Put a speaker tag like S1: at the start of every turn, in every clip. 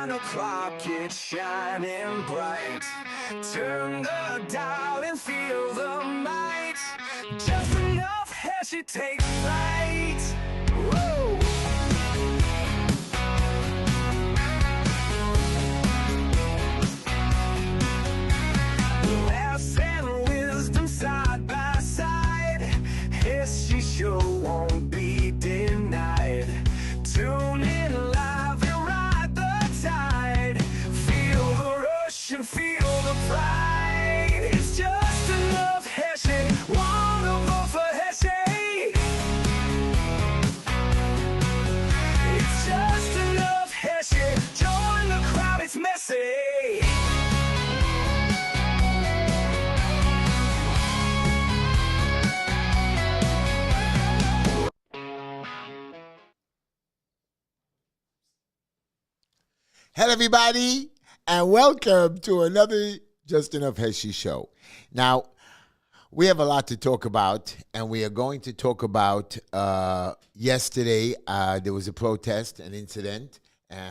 S1: 9 o'clock, it's shining bright. Turn the dial and feel the might. Just enough Heshy takes flight. Woo! Laughs and wisdom side by side. Heshy show won't be denied. Tune in live and ride the tide. Feel the rush and feel the pride. It's just enough Heshy. Wanna vote for Heshy? It's just enough Heshy. Join the crowd, it's messy.
S2: Hello, everybody, and welcome to another Just Enough Heshy show. Now, we have a lot to talk about, and we are going to talk about yesterday. There was a protest, an incident.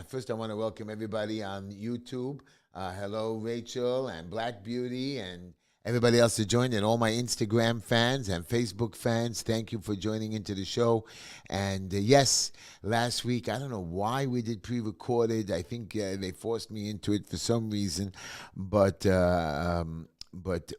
S2: First, I want to welcome everybody on YouTube. Hello, Rachel and Black Beauty and everybody else that joined, and all my Instagram fans and Facebook fans. Thank you for joining into the show. And yes, last week, I don't know why we did pre-recorded. I think they forced me into it for some reason, but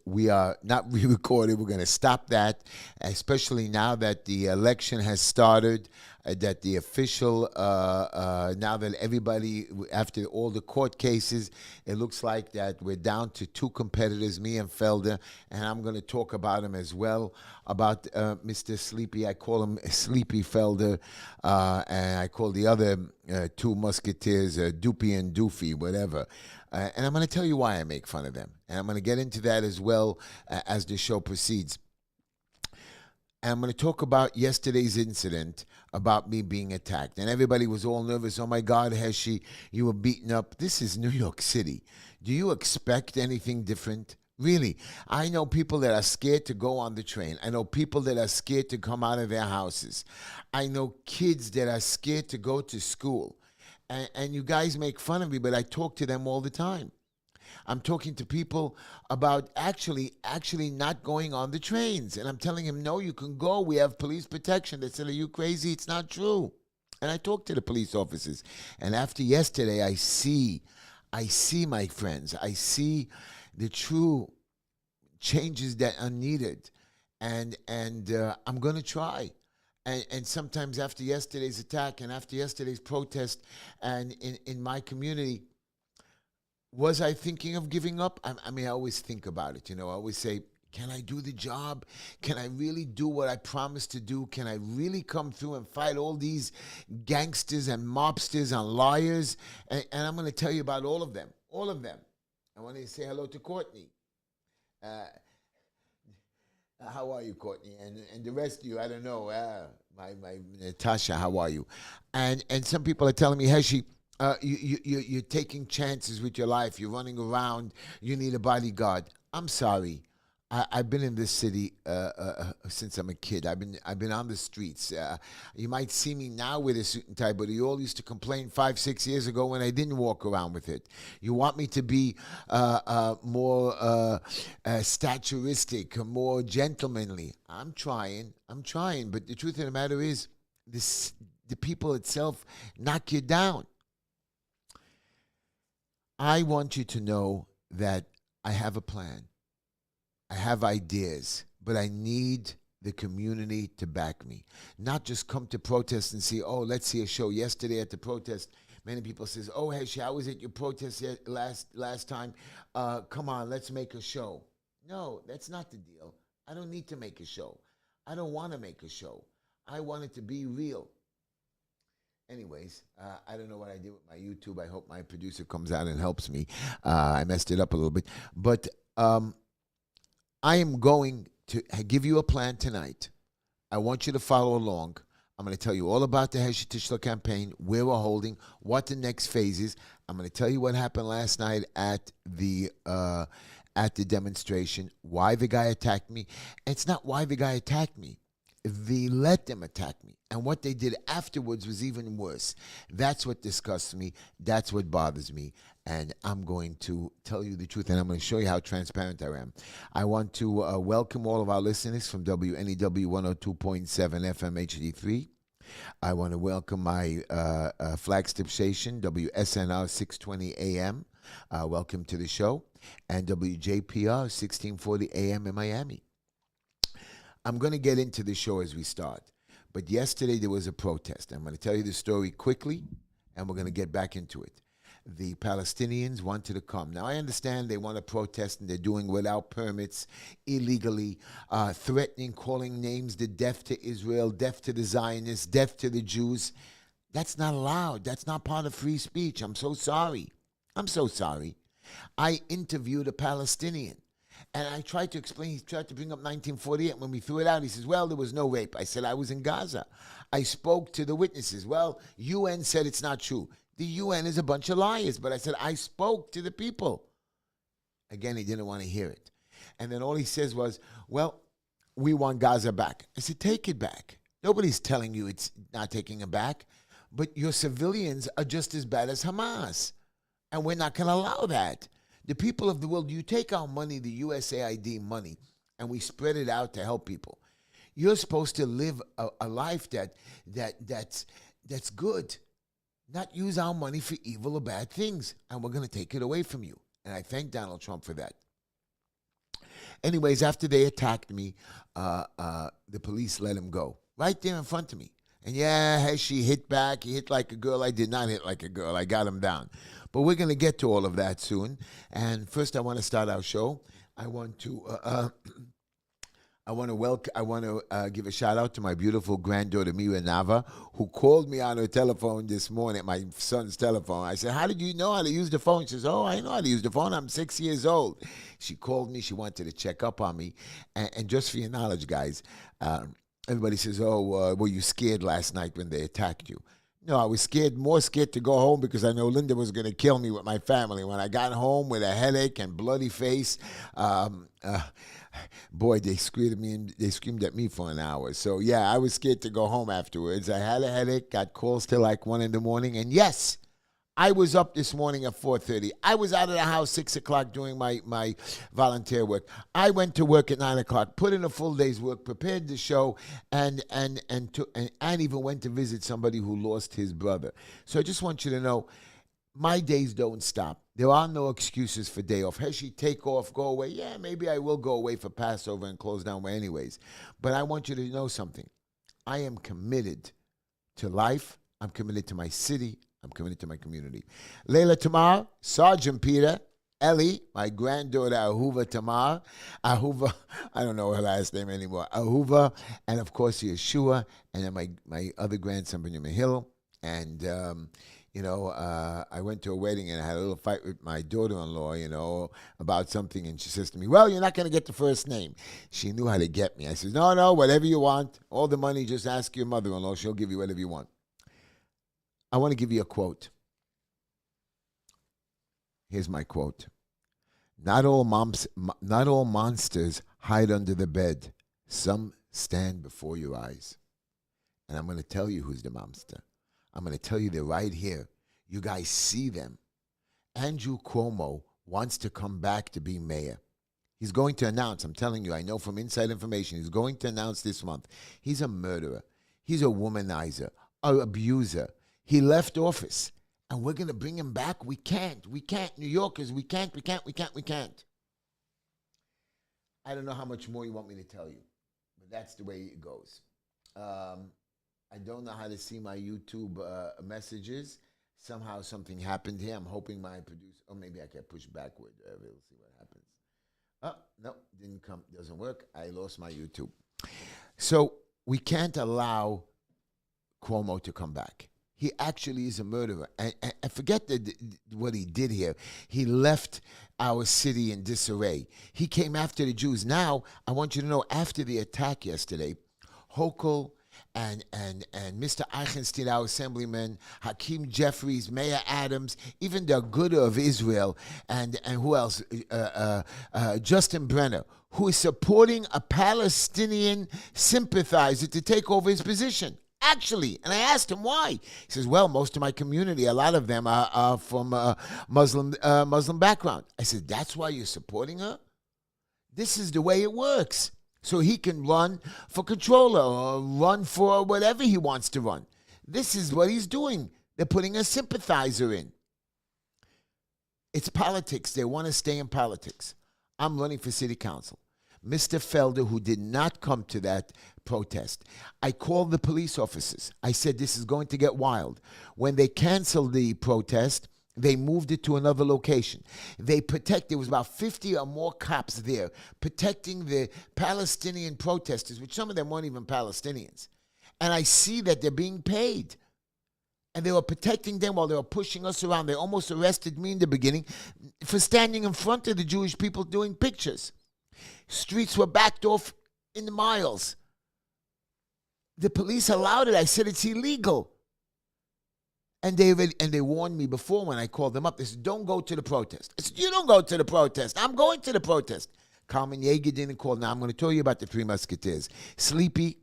S2: we are not re-recorded. We're going to stop that, especially now that the election has started, that the official, now that everybody, after all the court cases, it looks like that we're down to two competitors, me and Felder, and I'm going to talk about him as well, about Mr. Sleepy. I call him Sleepy Felder, and I call the other two musketeers Doopy and Doofy, whatever. And I'm going to tell you why I make fun of them. And I'm going to get into that as well as the show proceeds. And I'm going to talk about yesterday's incident about me being attacked. And everybody was all nervous. Oh, my God, Heshy, you were beaten up. This is New York City. Do you expect anything different? Really, I know people that are scared to go on the train. I know people that are scared to come out of their houses. I know kids that are scared to go to school. And you guys make fun of me, but I talk to them all the time. I'm talking to people about actually not going on the trains. And I'm telling them, no, you can go. We have police protection. They said, are you crazy? It's not true. And I talk to the police officers. And after yesterday, I see my friends. I see the true changes that are needed. And I'm going to try. And sometimes after yesterday's attack and after yesterday's protest and in my community, was I thinking of giving up? I mean, I always think about it. You know, I always say, can I do the job? Can I really do what I promised to do? Can I really come through and fight all these gangsters and mobsters and liars? And I'm going to tell you about all of them. All of them. I want to say hello to Courtney. How are you, Courtney? And the rest of you, I don't know. My Natasha, how are you? And some people are telling me, Heshy, you're taking chances with your life. You're running around. You need a bodyguard. I'm sorry. I've been in this city since I'm a kid. I've been on the streets. You might see me now with a suit and tie, but you all used to complain 5-6 years ago when I didn't walk around with it. You want me to be more staturistic, more gentlemanly. I'm trying, but the truth of the matter is, the people itself knock you down. I want you to know that I have a plan. I have ideas, but I need the community to back me. Not just come to protest and see, oh, let's see a show. Yesterday at the protest, many people says, oh, Heshy, how was it your protest last time? Come on, let's make a show. No, that's not the deal. I don't need to make a show. I don't want to make a show. I want it to be real. Anyways, I don't know what I did with my YouTube. I hope my producer comes out and helps me. I messed it up a little bit. But I am going to give you a plan tonight. I want you to follow along. I'm going to tell you all about the Heshy Tishler campaign, where we're holding, what the next phase is. I'm going to tell you what happened last night at the demonstration, why the guy attacked me. It's not why the guy attacked me. let them attack me. And what they did afterwards was even worse. That's what disgusts me. That's what bothers me. And I'm going to tell you the truth, and I'm going to show you how transparent I am. I want to welcome all of our listeners from WNEW 102.7 FM HD3. I want to welcome my flagship station, WSNR 620 AM. Welcome to the show. And WJPR 1640 AM in Miami. I'm going to get into the show as we start. But yesterday there was a protest. I'm going to tell you the story quickly, and we're going to get back into it. The Palestinians wanted to come. Now, I understand they want to protest, and they're doing without permits, illegally, threatening, calling names, the death to Israel, death to the Zionists, death to the Jews. That's not allowed. That's not part of free speech. I'm so sorry. I'm so sorry. I interviewed a Palestinian. And I tried to explain, he tried to bring up 1948. When we threw it out, he says, well, there was no rape. I said, I was in Gaza. I spoke to the witnesses. Well, UN said it's not true. The UN is a bunch of liars. But I said, I spoke to the people. Again, he didn't want to hear it. And then all he says was, well, we want Gaza back. I said, take it back. Nobody's telling you it's not taking it back. But your civilians are just as bad as Hamas. And we're not going to allow that. The people of the world, you take our money, the USAID money, and we spread it out to help people. You're supposed to live a life that's good, not use our money for evil or bad things, and we're going to take it away from you. And I thank Donald Trump for that. Anyways, after they attacked me, the police let him go right there in front of me. And yeah, Heshy hit back. He hit like a girl. I did not hit like a girl. I got him down. But we're going to get to all of that soon. And first, I want to start our show. I want to give a shout out to my beautiful granddaughter Mira Nava, who called me on her telephone this morning, my son's telephone. I said, "How did you know how to use the phone?" She says, "Oh, I know how to use the phone. I'm 6 years old." She called me. She wanted to check up on me. And just for your knowledge, guys, everybody says, "Oh, were you scared last night when they attacked you?" No, I was more scared to go home because I know Linda was going to kill me with my family. When I got home with a headache and bloody face, boy, they screamed at me for an hour. So, yeah, I was scared to go home afterwards. I had a headache, got calls till like 1 in the morning. And, yes, I was up this morning at 4:30. I was out of the house 6 o'clock doing my volunteer work. I went to work at 9 o'clock, put in a full day's work, prepared the show, and even went to visit somebody who lost his brother. So I just want you to know, my days don't stop. There are no excuses for day off. Heshy, take off, go away. Yeah, maybe I will go away for Passover and close down anyways. But I want you to know something. I am committed to life. I'm committed to my city. I'm committed to my community. Layla Tamar, Sergeant Peter, Ellie, my granddaughter Ahuva Tamar, Ahuva, I don't know her last name anymore, Ahuva, and of course Yeshua, and then my other grandson, Benjamin Hill. And, I went to a wedding and I had a little fight with my daughter-in-law, about something. And she says to me, well, you're not going to get the first name. She knew how to get me. I said, no, whatever you want. All the money, just ask your mother-in-law. She'll give you whatever you want. I want to give you a quote. Here's my quote. Not all monsters hide under the bed. Some stand before your eyes. And I'm going to tell you who's the monster. I'm going to tell you they're right here. You guys see them. Andrew Cuomo wants to come back to be mayor. He's going to announce, I'm telling you, I know from inside information, he's going to announce this month. He's a murderer. He's a womanizer, an abuser. He left office, and we're going to bring him back. We can't. New Yorkers, we can't. I don't know how much more you want me to tell you, but that's the way it goes. I don't know how to see my YouTube messages. Somehow something happened here. I'm hoping my producer, or maybe I can push backward. We'll see what happens. Oh, no, didn't come. Doesn't work. I lost my YouTube. So we can't allow Cuomo to come back. He actually is a murderer. And forget what he did here. He left our city in disarray. He came after the Jews. Now, I want you to know, after the attack yesterday, Hochul and Mr. Eichenstein, our assemblyman, Hakeem Jeffries, Mayor Adams, even the Good of Israel, and who else? Justin Brenner, who is supporting a Palestinian sympathizer to take over his position. Actually, and I asked him why. He says, well, most of my community, a lot of them are from Muslim background. I said, that's why you're supporting her? This is the way it works. So he can run for controller or run for whatever he wants to run. This is what he's doing. They're putting a sympathizer in. It's politics. They want to stay in politics. I'm running for city council. Mr. Felder, who did not come to that protest, I called the police officers. I said, this is going to get wild. When they canceled the protest, they moved it to another location. There was about 50 or more cops there protecting the Palestinian protesters, which some of them weren't even Palestinians. And I see that they're being paid. And they were protecting them while they were pushing us around. They almost arrested me in the beginning for standing in front of the Jewish people doing pictures. Streets were backed off in the miles. The police allowed it. I said it's illegal. And they warned me before when I called them up. They said, don't go to the protest. I said, you don't go to the protest. I'm going to the protest. Carmen Yeager didn't call. Now I'm going to tell you about the Three Musketeers. Sleepy,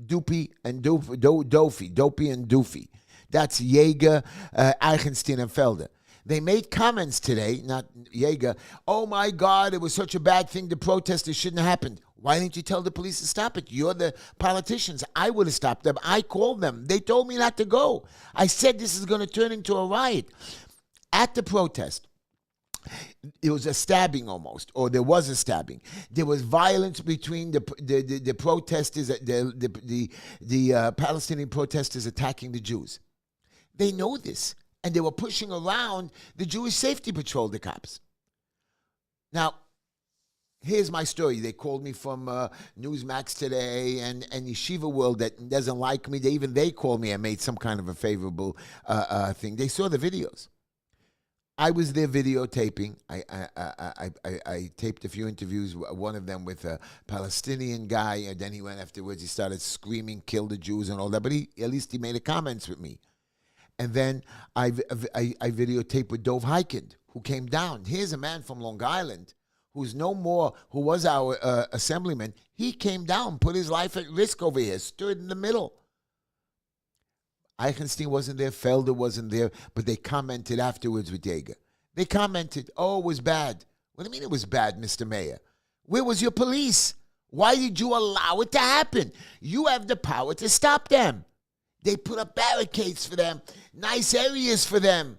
S2: Doopy, and Dopey and Doofy. That's Yeager, Eichenstein, and Felder. They made comments today, not Yeager, oh my God, it was such a bad thing, the protesters shouldn't have happened. Why didn't you tell the police to stop it? You're the politicians. I would have stopped them. I called them. They told me not to go. I said this is going to turn into a riot. At the protest, it was a stabbing almost, or there was a stabbing. There was violence between the protesters, the Palestinian protesters attacking the Jews. They know this. And they were pushing around the Jewish safety patrol, the cops. Now, here's my story. They called me from Newsmax today and Yeshiva World that doesn't like me. They called me and made some kind of a favorable thing. They saw the videos. I was there videotaping. I taped a few interviews, one of them with a Palestinian guy, and then he went afterwards. He started screaming, kill the Jews and all that, but at least he made a comments with me. And then I videotaped with Dov Heikind, who came down. Here's a man from Long Island who was our assemblyman. He came down, put his life at risk over here, stood in the middle. Eichenstein wasn't there, Felder wasn't there, but they commented afterwards with Yeager. They commented, oh, it was bad. What do you mean it was bad, Mr. Mayor? Where was your police? Why did you allow it to happen? You have the power to stop them. They put up barricades for them, nice areas for them.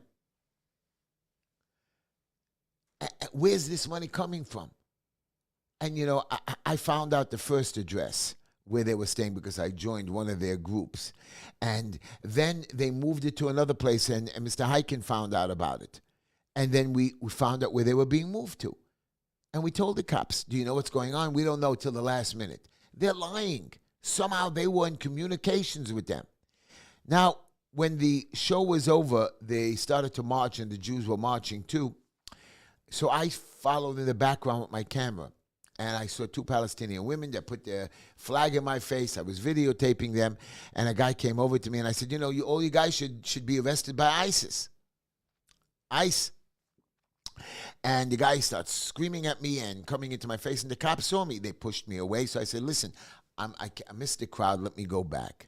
S2: Where's this money coming from? And, I found out the first address where they were staying because I joined one of their groups. And then they moved it to another place, and Mr. Heiken found out about it. And then we found out where they were being moved to. And we told the cops, do you know what's going on? We don't know till the last minute. They're lying. Somehow they were in communications with them. Now, when the show was over, they started to march, and the Jews were marching too. So I followed in the background with my camera, and I saw two Palestinian women that put their flag in my face. I was videotaping them, and a guy came over to me, and I said, all you guys should be arrested by ISIS. ICE. And the guy starts screaming at me and coming into my face, and the cops saw me. They pushed me away, so I said, listen, I missed the crowd. Let me go back.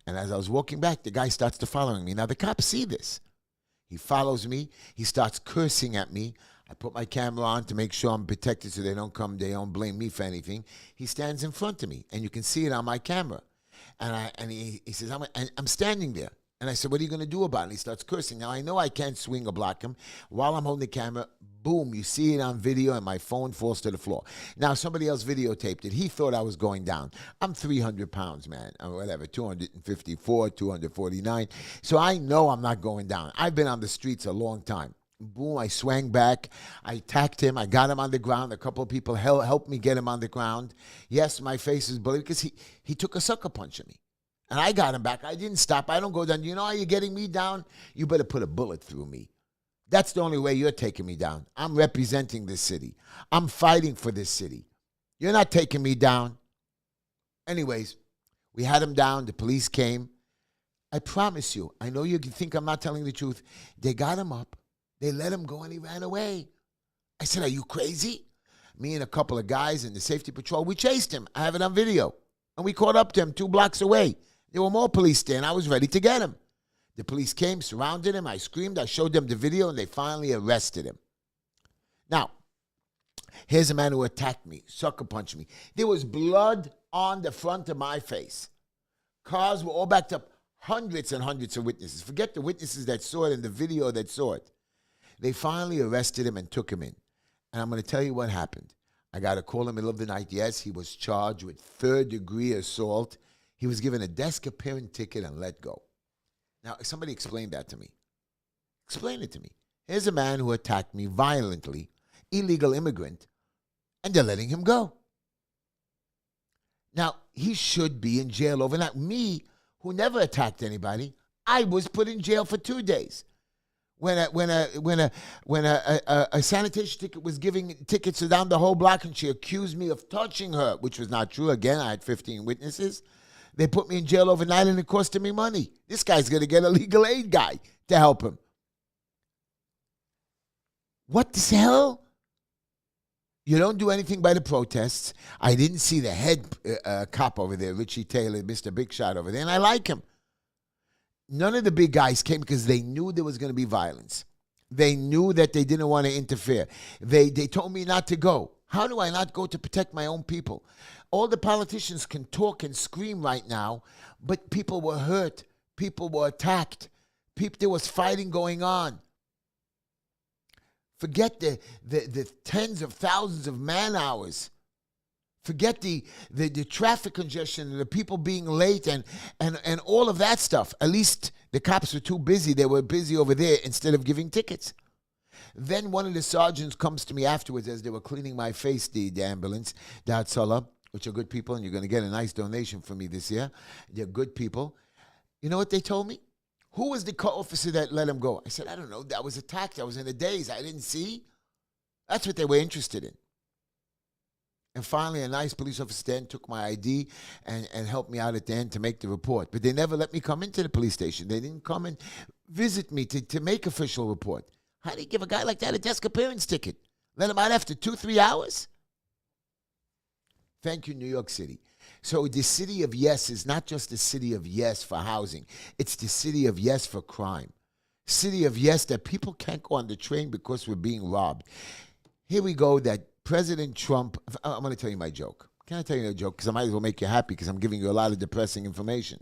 S2: And as I was walking back, the guy starts to following me. Now, the cops see this. He follows me. He starts cursing at me. I put my camera on to make sure I'm protected so they don't blame me for anything. He stands in front of me, and you can see it on my camera. And he says, I'm standing there. And I said, what are you going to do about it? And he starts cursing. Now, I know I can't swing or block him. While I'm holding the camera, boom, you see it on video, and my phone falls to the floor. Now, somebody else videotaped it. He thought I was going down. I'm 300 pounds, man, or whatever, 254, 249. So I know I'm not going down. I've been on the streets a long time. Boom, I swang back. I attacked him. I got him on the ground. A couple of people helped me get him on the ground. Yes, my face is bloody because he took a sucker punch at me. And I got him back. I didn't stop. I don't go down. You know how you're getting me down? You better put a bullet through me. That's the only way you're taking me down. I'm representing this city. I'm fighting for this city. You're not taking me down. Anyways, We had him down. The police came. I promise you, I know you think I'm not telling the truth. They got him up. They let him go, and he ran away. I said, are you crazy? Me and a couple of guys in the safety patrol, we chased him. I have it on video. And we caught up to him 2 blocks away. There were more police there, and I was ready to get him. The police came, surrounded him. I screamed. I showed them the video, and they finally arrested him. Now, here's a man who attacked me, sucker punched me. There was blood on the front of my face. Cars were all backed up. Hundreds and hundreds of witnesses. Forget the witnesses that saw it and the video that saw it. They finally arrested him and took him in. And I'm going to tell you what happened. I got a call in the middle of the night. Yes, he was charged with 3rd-degree assault. He was given a desk appearance ticket and let go. Now, somebody explain that to me. Explain it to me. Here's a man who attacked me violently, illegal immigrant, and they're letting him go. Now, he should be in jail overnight. Me, who never attacked anybody, I was put in jail for 2 days. When a sanitation ticket was giving tickets down the whole block, and she accused me of touching her, which was not true. Again, I had 15 witnesses. They put me in jail overnight, and it costed me money. This guy's going to get a legal aid guy to help him. What the hell? You don't do anything by the protests. I didn't see the head cop over there, Richie Taylor, Mr. Big Shot over there, and I like him. None of the big guys came because they knew there was going to be violence. They knew that they didn't want to interfere. They told me not to go. How do I not go to protect my own people? All the politicians can talk and scream right now, but people were hurt. People were attacked. There was fighting going on. Forget the tens of thousands of man hours. Forget the traffic congestion and the people being late and all of that stuff. At least the cops were too busy. They were busy over there instead of giving tickets. Then one of the sergeants comes to me afterwards as they were cleaning my face, the ambulance, the Hatzalah, which are good people, and you're going to get a nice donation from me this year. They're good people. You know what they told me? Who was the officer that let him go? I said, I don't know. I was attacked. I was in a daze. I didn't see. That's what they were interested in. And finally, a nice police officer then took my ID and helped me out at the end to make the report. But they never let me come into the police station. They didn't come and visit me to make official report. How do you give a guy like that a desk appearance ticket? Let him out after 2-3 hours? Thank you, New York City. So the city of yes is not just the city of yes for housing. It's the city of yes for crime. City of yes that people can't go on the train because we're being robbed. Here we go that President Trump, I'm going to tell you my joke. Can I tell you a joke? Because I might as well make you happy because I'm giving you a lot of depressing information.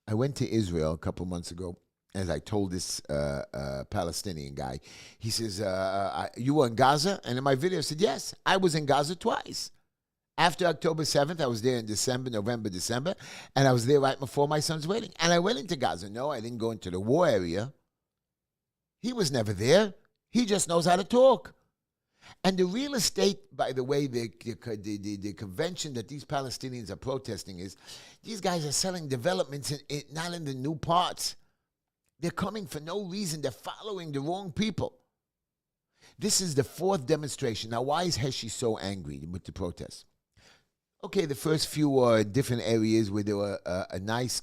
S2: I went to Israel a couple months ago, as I told this Palestinian guy. He says, you were in Gaza? And in my video I said, yes, I was in Gaza twice. After October 7th, I was there in November, December, and I was there right before my son's wedding. And I went into Gaza. No, I didn't go into the war area. He was never there. He just knows how to talk. And the real estate, by the way, the convention that these Palestinians are protesting is, these guys are selling developments not in the new parts. They're coming for no reason. They're following the wrong people. This is the 4th demonstration. Now, why is Heshy so angry with the protests? Okay, the first few were different areas where there were a nice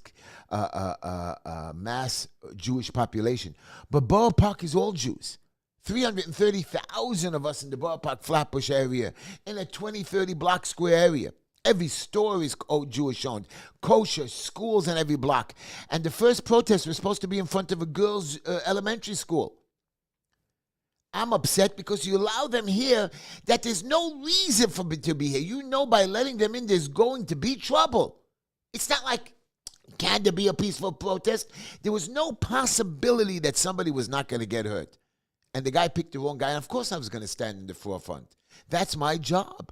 S2: mass Jewish population. But Borough Park is all Jews. 330,000 of us in the Borough Park Flatbush area, in a 20-30 block square area. Every store is Jewish owned. Kosher, schools in every block. And the first protest was supposed to be in front of a girls' elementary school. I'm upset because you allow them here that there's no reason for them to be here. You know by letting them in there's going to be trouble. It's not like, can there be a peaceful protest? There was no possibility that somebody was not going to get hurt. And the guy picked the wrong guy, and of course I was going to stand in the forefront. That's my job.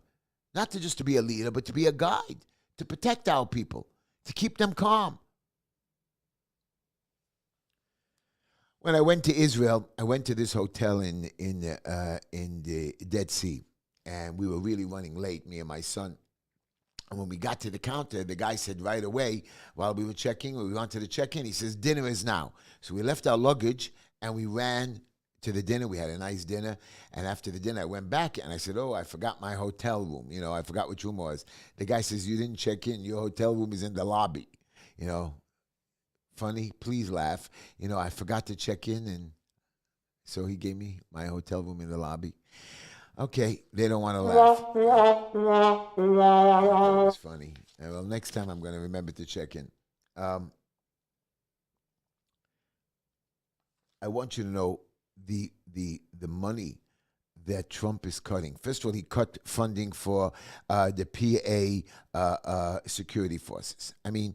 S2: Not to just to be a leader, but to be a guide, to protect our people, to keep them calm. When I went to Israel, I went to this hotel in the Dead Sea, and we were really running late, me and my son. And when we got to the counter, the guy said right away, while we were checking, when we wanted to check in, he says, dinner is now. So we left our luggage, and we ran to the dinner. We had a nice dinner. And after the dinner, I went back and I said, oh, I forgot my hotel room. I forgot which room it was. The guy says, you didn't check in. Your hotel room is in the lobby. Funny, please laugh. I forgot to check in. And so he gave me my hotel room in the lobby. Okay, they don't want to laugh. That was funny. Well, next time I'm going to remember to check in. I want you to know the money that Trump is cutting. First of all, he cut funding for the PA security forces. I mean,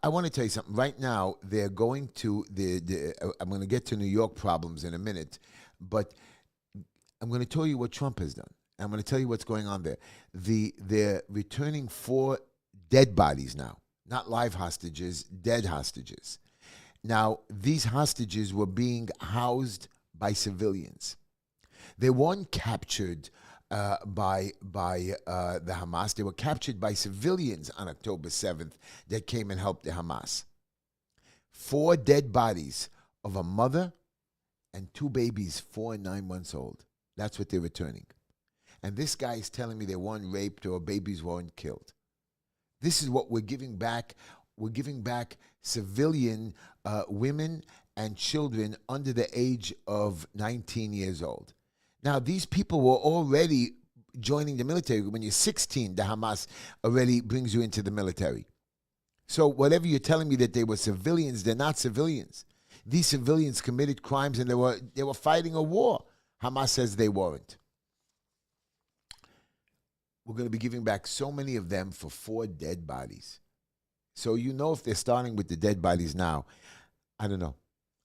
S2: I want to tell you something. Right now, they're going to I'm going to get to New York problems in a minute, but I'm going to tell you what Trump has done. I'm going to tell you what's going on there. They're returning 4 dead bodies now, not live hostages, dead hostages. Now, these hostages were being housed by civilians. They weren't captured by the Hamas. They were captured by civilians on October 7th that came and helped the Hamas. 4 dead bodies of a mother and 2 babies, 4 and 9 months old. That's what they're returning. And this guy is telling me they weren't raped or babies weren't killed. This is what we're giving back. We're giving back civilian women and children under the age of 19 years old. Now, these people were already joining the military. When you're 16, the Hamas already brings you into the military. So whatever you're telling me that they were civilians, they're not civilians. These civilians committed crimes and they were fighting a war. Hamas says they weren't. We're going to be giving back so many of them for 4 dead bodies. So if they're starting with the dead bodies now, I don't know.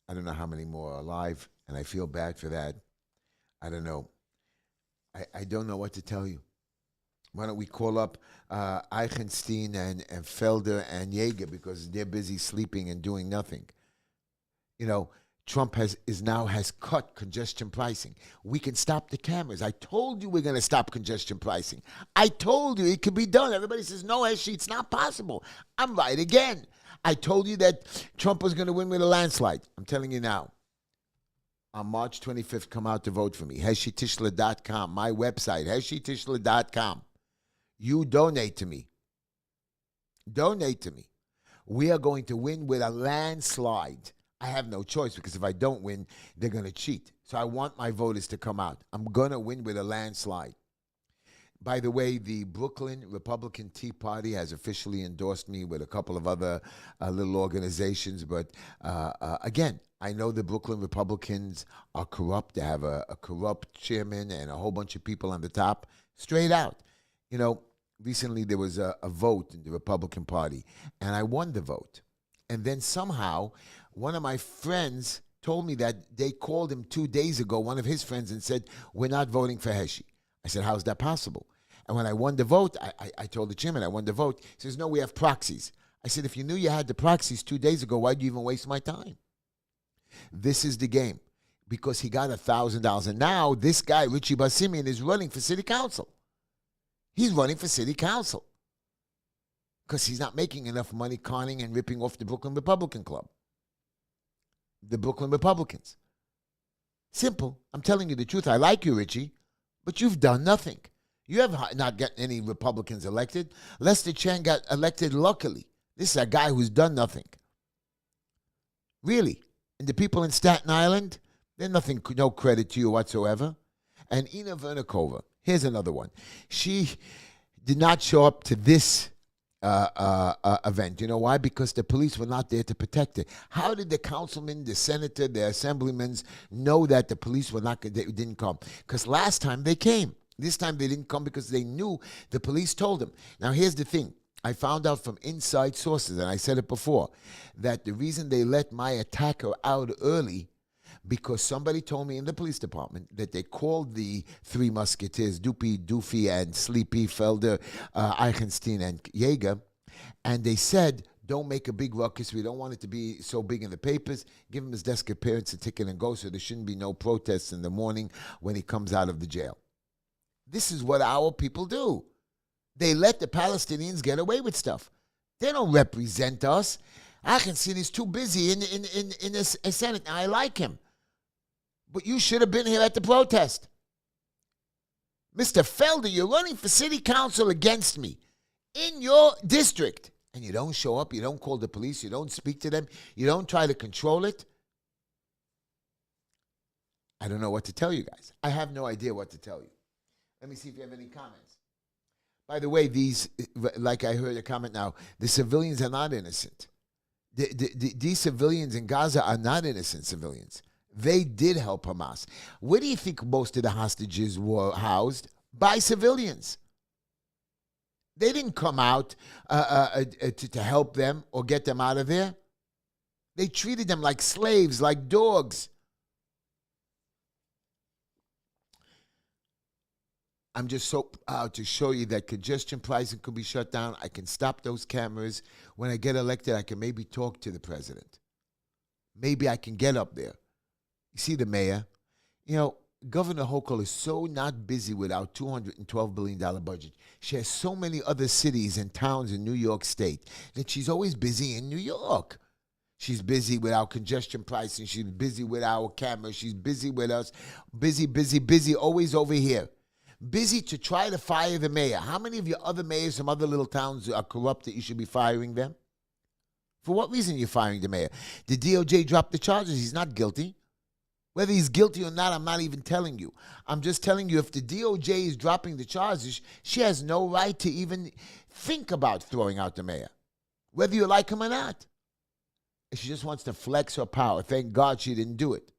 S2: I don't know how many more are alive, and I feel bad for that. I don't know. I don't know what to tell you. Why don't we call up Eichenstein and Felder and Yeager because they're busy sleeping and doing nothing. Trump has cut congestion pricing. We can stop the cameras. I told you we're going to stop congestion pricing. I told you it could be done. Everybody says, no, Heshy, it's not possible. I'm right again. I told you that Trump was going to win with a landslide. I'm telling you now. On March 25th, come out to vote for me. HeshyTishler.com, my website, HeshyTishler.com. You donate to me. Donate to me. We are going to win with a landslide. I have no choice because if I don't win, they're going to cheat. So I want my voters to come out. I'm going to win with a landslide. By the way, the Brooklyn Republican Tea Party has officially endorsed me with a couple of other little organizations. But again, I know the Brooklyn Republicans are corrupt. They have a corrupt chairman and a whole bunch of people on the top. Straight out. Recently there was a vote in the Republican Party, and I won the vote. And then somehow one of my friends told me that they called him 2 days ago, one of his friends, and said, we're not voting for Heshy. I said, how's that possible? And when I won the vote, I told the chairman I won the vote. He says, no, we have proxies. I said, if you knew you had the proxies 2 days ago, why'd you even waste my time? This is the game, because he got $1,000. And now this guy, Richie Bassimian, is running for city council. He's running for city council because he's not making enough money conning and ripping off the Brooklyn Republican Club. The Brooklyn Republicans. Simple. I'm telling you the truth. I like you, Richie, but you've done nothing. You have not gotten any Republicans elected. Lester Chan got elected luckily. This is a guy who's done nothing. Really. And the people in Staten Island, they're no credit to you whatsoever. And Ina Vernikova, here's another one. She did not show up to this event. You know why? Because the police were not there to protect her. How did the councilman, the senator, the assemblymen know that the police were not? They didn't come? Because last time they came. This time they didn't come because they knew the police told them. Now here's the thing. I found out from inside sources, and I said it before, that the reason they let my attacker out early because somebody told me in the police department that they called the 3 musketeers, Doofy, and Sleepy, Felder, Eichenstein, and Yeager, and they said, don't make a big ruckus. We don't want it to be so big in the papers. Give him his desk appearance, a ticket, and go, so there shouldn't be no protests in the morning when he comes out of the jail. This is what our people do. They let the Palestinians get away with stuff. They don't represent us. Eichenstein is too busy in the Senate. Now, I like him. But you should have been here at the protest. Mr. Felder, you're running for city council against me in your district. And you don't show up, you don't call the police, you don't speak to them, you don't try to control it. I don't know what to tell you guys. I have no idea what to tell you. Let me see if you have any comments. By the way, these, like I heard a comment now, the civilians are not innocent. These civilians in Gaza are not innocent civilians. They did help Hamas. Where do you think most of the hostages were housed? By civilians. They didn't come out to help them or get them out of there. They treated them like slaves, like dogs. I'm just so proud to show you that congestion pricing could be shut down. I can stop those cameras. When I get elected, I can maybe talk to the president. Maybe I can get up there. You see the mayor? You know, Governor Hochul is so not busy with our $212 billion budget. She has so many other cities and towns in New York State that she's always busy in New York. She's busy with our congestion pricing. She's busy with our cameras. She's busy with us. Busy, always over here. Busy to try to fire the mayor. How many of your other mayors from other little towns are corrupt that you should be firing them? For what reason are you firing the mayor? The DOJ dropped the charges. He's not guilty. Whether he's guilty or not, I'm not even telling you. I'm just telling you if the DOJ is dropping the charges, she has no right to even think about throwing out the mayor, whether you like him or not. She just wants to flex her power. Thank God she didn't do it.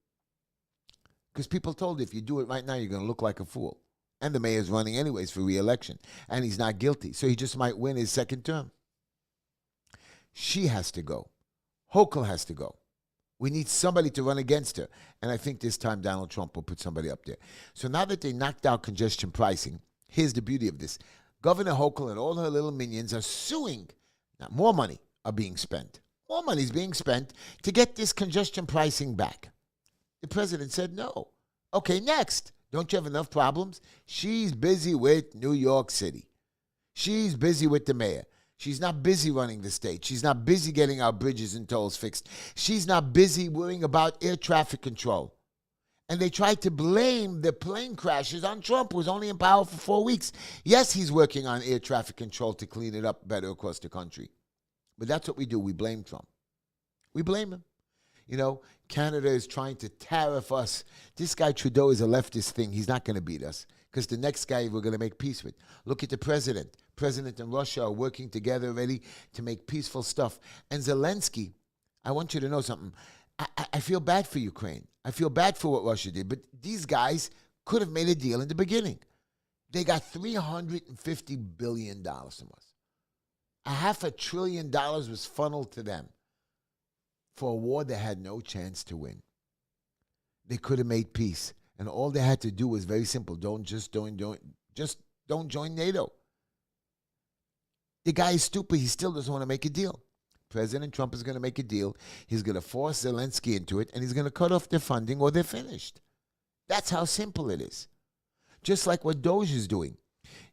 S2: Because people told her if you do it right now, you're going to look like a fool. And the mayor's running anyways for re-election. And he's not guilty. So he just might win his second term. She has to go. Hochul has to go. We need somebody to run against her. And I think this time Donald Trump will put somebody up there. So now that they knocked out congestion pricing, here's the beauty of this. Governor Hochul and all her little minions are suing. Now, more money are being spent. More money is being spent to get this congestion pricing back. The president said no. Okay, next. Don't you have enough problems? She's busy with New York City. She's busy with the mayor. She's not busy running the state. She's not busy getting our bridges and tolls fixed. She's not busy worrying about air traffic control. And they tried to blame the plane crashes on Trump, who was only in power for 4 weeks. Yes, he's working on air traffic control to clean it up better across the country. But that's what we do. We blame Trump. We blame him. You know, Canada is trying to tariff us. This guy Trudeau is a leftist thing. He's not going to beat us because the next guy we're going to make peace with. Look at the president. President and Russia are working together already to make peaceful stuff. And Zelensky, I want you to know something. I feel bad for Ukraine. I feel bad for what Russia did. But these guys could have made a deal in the beginning. They got $350 billion from us. $500 billion was funneled to them for a war they had no chance to win. They could have made peace. And all they had to do was very simple. Don't join NATO. The guy is stupid. He still doesn't want to make a deal. President Trump is going to make a deal. He's going to force Zelensky into it, and he's going to cut off their funding or they're finished. That's how simple it is. Just like what Doge is doing.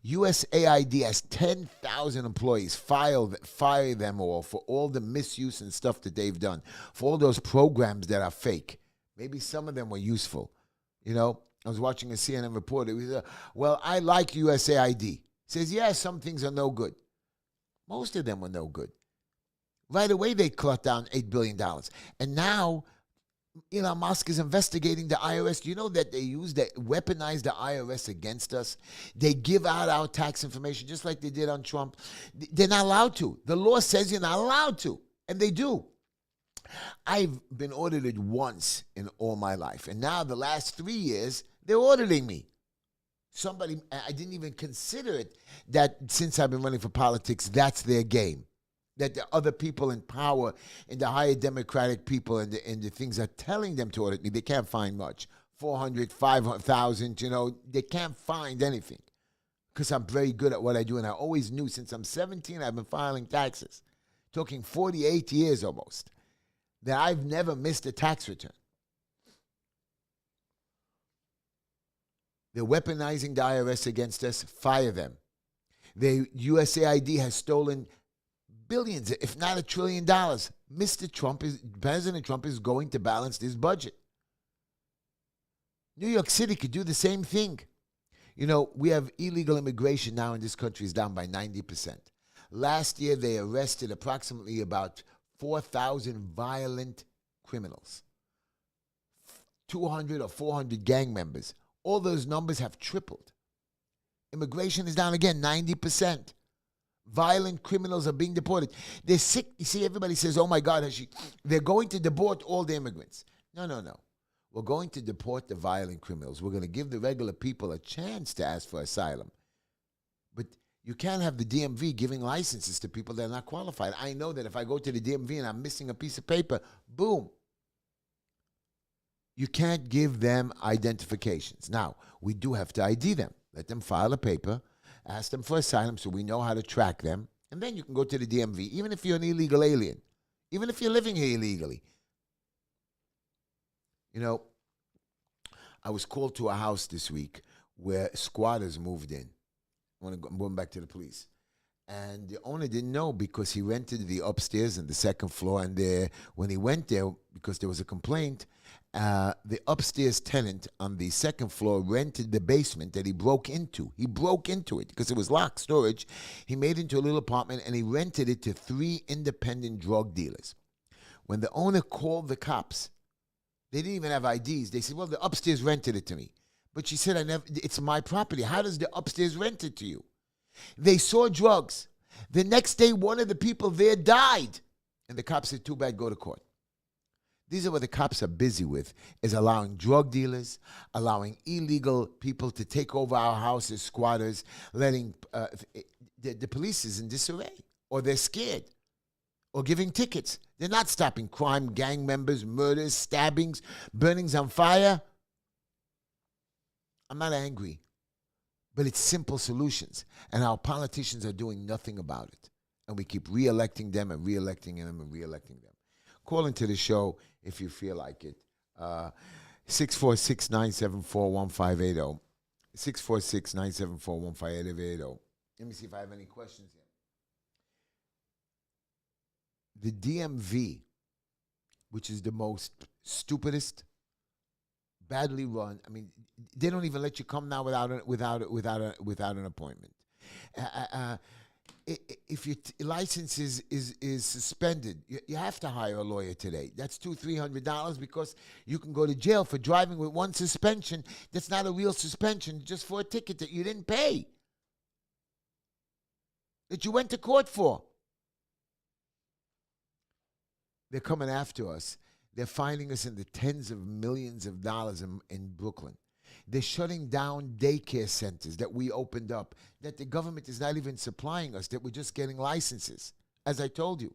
S2: USAID has 10,000 employees. Fire them all for all the misuse and stuff that they've done, for all those programs that are fake. Maybe some of them were useful. You know, I was watching a CNN reporter. He said, well, I like USAID. He says, yeah, some things are no good. Most of them were no good. Right away, they cut down $8 billion. And now, Elon Musk is investigating the IRS. Do you know that they weaponize the IRS against us? They give out our tax information just like they did on Trump. They're not allowed to. The law says you're not allowed to, and they do. I've been audited once in all my life, and now the last 3 years, they're auditing me. I didn't even consider it that since I've been running for politics, that's their game. That the other people in power and the higher democratic people and the things are telling them to audit me. They can't find much. 400, 500,000, you know, they can't find anything because I'm very good at what I do. And I always knew since I'm 17, I've been filing taxes, talking 48 years almost, that I've never missed a tax return. They're weaponizing the IRS against us. Fire them. The USAID has stolen billions, if not $1 trillion. President Trump is going to balance this budget. New York City could do the same thing. You know, we have illegal immigration now in this country is down by 90%. Last year, they arrested approximately about 4,000 violent criminals, 200 or 400 gang members. All those numbers have tripled. Immigration is down again, 90%. Violent criminals are being deported. They're sick. You see, everybody says, oh my God, they're going to deport all the immigrants. No, no, no. We're going to deport the violent criminals. We're going to give the regular people a chance to ask for asylum. But you can't have the DMV giving licenses to people that are not qualified. I know that if I go to the DMV and I'm missing a piece of paper, boom. You can't give them identifications. Now, we do have to ID them. Let them file a paper, ask them for asylum so we know how to track them, and then you can go to the DMV, even if you're an illegal alien, even if you're living here illegally. You know, I was called to a house this week where squatters moved in. I'm going back to the police. And the owner didn't know because he rented the upstairs and the second floor. And when he went there, because there was a complaint, the upstairs tenant on the second floor rented the basement that he broke into. He broke into it because it was locked storage. He made it into a little apartment and he rented it to 3 independent drug dealers. When the owner called the cops, they didn't even have IDs. They said, well, the upstairs rented it to me. But she said, it's my property. How does the upstairs rent it to you? They saw drugs. The next day, one of the people there died. And the cops said, too bad, go to court. These are what the cops are busy with, is allowing drug dealers, allowing illegal people to take over our houses, squatters, letting the police is in disarray, or they're scared, or giving tickets. They're not stopping crime, gang members, murders, stabbings, burnings on fire. I'm not angry, but it's simple solutions, and our politicians are doing nothing about it. And we keep re-electing them and re-electing them and re-electing them. Call into the show if you feel like it. 646-974-1580. 646-974-1580. Let me see if I have any questions here. The DMV, which is the most stupidest, badly run. I mean, they don't even let you come now without an appointment. If your license is suspended, you have to hire a lawyer today. That's $200-300 because you can go to jail for driving with one suspension. That's not a real suspension, just for a ticket that you didn't pay, that you went to court for. They're coming after us. They're finding us in the tens of millions of dollars in Brooklyn. They're shutting down daycare centers that we opened up, that the government is not even supplying us, that we're just getting licenses. As I told you,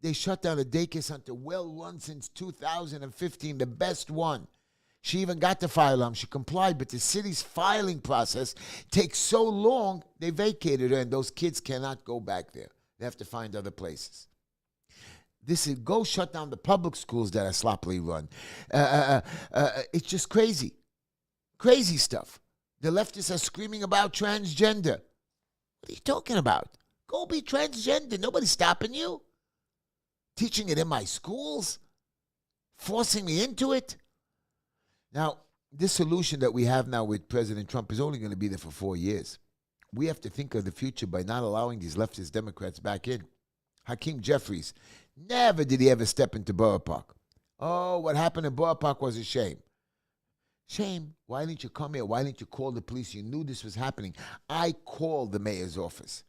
S2: they shut down a daycare center well-run since 2015, the best one. She even got the fire alarm. She complied, but the city's filing process takes so long, they vacated her, and those kids cannot go back there. They have to find other places. Go shut down the public schools that are sloppily run. It's just crazy. Crazy stuff. The leftists are screaming about transgender. What are you talking about? Go be transgender. Nobody's stopping you. Teaching it in my schools. Forcing me into it. Now, this solution that we have now with President Trump is only going to be there for 4 years. We have to think of the future by not allowing these leftist Democrats back in. Hakeem Jeffries, never did he ever step into Borough Park. Oh, what happened in Borough Park was a shame. Shame. Why didn't you come here? Why didn't you call the police? You knew this was happening. I called the mayor's office.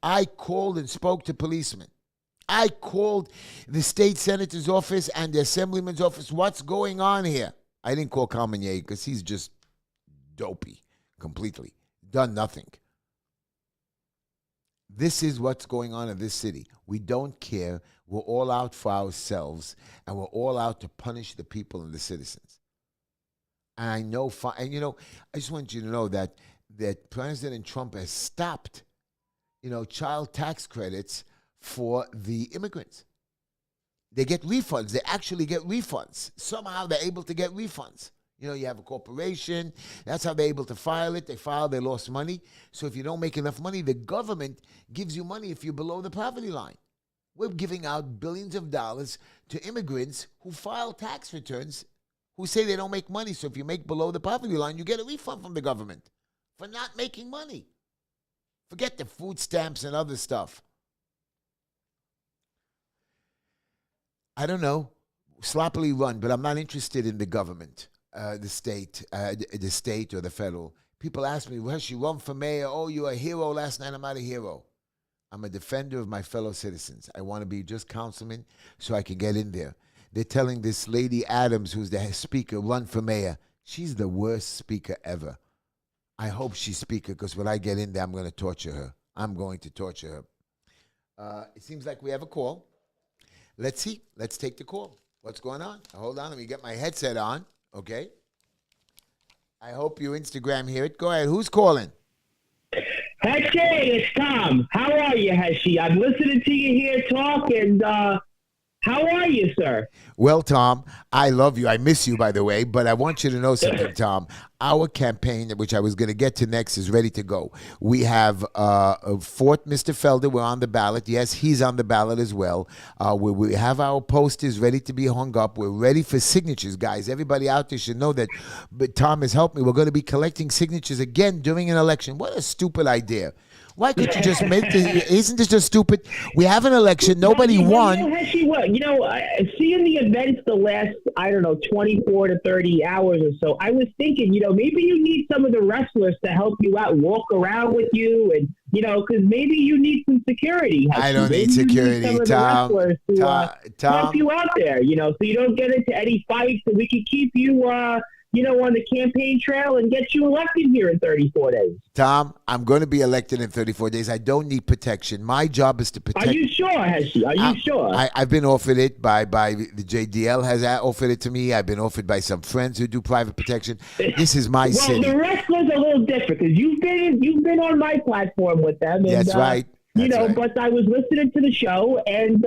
S2: I called and spoke to policemen. I called the state senator's office and the assemblyman's office. What's going on here? I didn't call Calmenier because he's just dopey completely. Done nothing. This is what's going on in this city. We don't care. We're all out for ourselves, and we're all out to punish the people and the citizens. And I know, I just want you to know that President Trump has stopped, child tax credits for the immigrants. They get refunds. They actually get refunds. Somehow they're able to get refunds. You have a corporation. That's how they're able to file it. They lost money. So if you don't make enough money, the government gives you money if you're below the poverty line. We're giving out billions of dollars to immigrants who file tax returns who say they don't make money. So if you make below the poverty line, you get a refund from the government for not making money. Forget the food stamps and other stuff. I don't know, sloppily run, but I'm not interested in the government, the state or the federal. People ask me, Heshy, run for mayor. Oh, you're a hero last night. I'm not a hero. I'm a defender of my fellow citizens. I want to be just councilman so I can get in there. They're telling this lady Adams, who's the speaker, run for mayor. She's the worst speaker ever. I hope she's speaker because when I get in there, I'm going to torture her. I'm going to torture her. It seems like we have a call. Let's see. Let's take the call. What's going on? Hold on. Let me get my headset on. Okay. I hope you Instagram hear it. Go ahead. Who's calling?
S3: Heshy, it's Tom. How are you, Heshy? I'm listening to you here talk, and how are you, sir?
S2: Well, Tom, I love you. I miss you, by the way, but I want you to know something, Tom. Our campaign, which I was going to get to next, is ready to go. We have Fort Mr. Felder. We're on the ballot. Yes, he's on the ballot as well. We have our posters ready to be hung up. We're ready for signatures, guys. Everybody out there should know that. But Tom has helped me. We're going to be collecting signatures again during an election. What a stupid idea. Why could you just make this? Isn't this just stupid? We have an election. Nobody won.
S3: Seeing the events the last, 24 to 30 hours or so, I was thinking, maybe you need some of the wrestlers to help you out, walk around with you, and, because maybe you need some security.
S2: I don't need security, Tom.
S3: To help you out there, so you don't get into any fights, and we can keep you, on the campaign trail and get you elected here in 34 days.
S2: Tom, I'm going to be elected in 34 days. I don't need protection. My job is to protect.
S3: Are you sure, Heshy? Are you sure?
S2: I've been offered it by the JDL has offered it to me. I've been offered by some friends who do private protection. This is my city.
S3: Well, the wrestlers are a little different because you've been on my platform with them. And,
S2: That's right. Right.
S3: But I was listening to the show and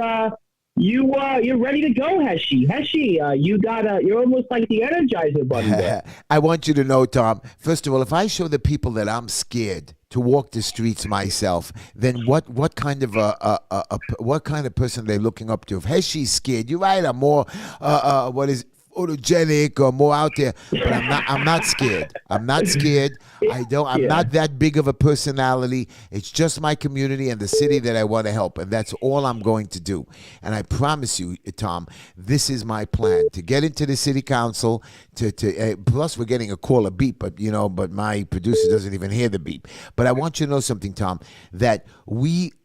S3: you're ready to go, Heshy. Heshy, you're almost like the Energizer Bunny there.
S2: I want you to know, Tom, first of all, if I show the people that I'm scared to walk the streets myself, then what kind of what kind of person are they looking up to? If Heshy's scared, you're right, I'm more photogenic or more out there, but I'm not scared. I'm not scared. I'm not that big of a personality. It's just my community and the city that I want to help, and that's all I'm going to do. And I promise you, Tom, this is my plan to get into the city council. Plus, we're getting a call, a beep, but my producer doesn't even hear the beep. But I want you to know something, Tom, that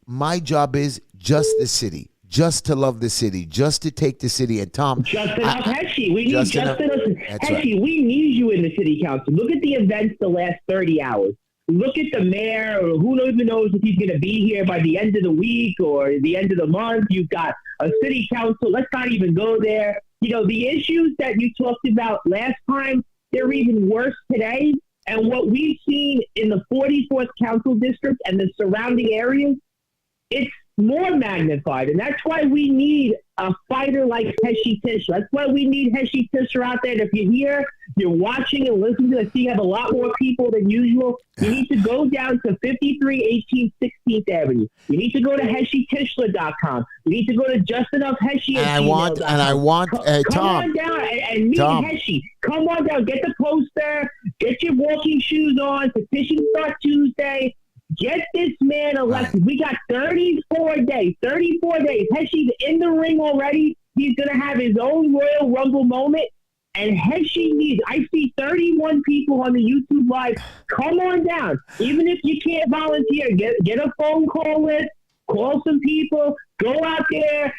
S2: my job is just the city. Just to love the city, just to take the city. And Tom,
S3: just enough, Heshy. We need just enough.
S2: Heshy,
S3: right. We need you in the city council. Look at the events the last 30 hours. Look at the mayor, or who even knows if he's going to be here by the end of the week or the end of the month. You've got a city council. Let's not even go there. The issues that you talked about last time, they're even worse today. And what we've seen in the 44th council district and the surrounding areas, it's more magnified, and that's why we need a fighter like Heshy Tish. That's why we need Heshy Tisher out there. And if you're watching and listening to us, you have a lot more people than usual. You need to go down to 53 18th 16th Avenue. You need to go to HeshyTishler.com. You need to go to Just Enough Heshy.
S2: And I want
S3: come
S2: Tom.
S3: on down and meet Heshy. Come on down, get the poster, get your walking shoes on. Petition start Tuesday. Get this man elected. Right. We got 34 days. 34 days. Heshy's in the ring already. He's going to have his own Royal Rumble moment. And Heshy I see 31 people on the YouTube Live. Come on down. Even if you can't volunteer, get a phone call list, call some people, go out there,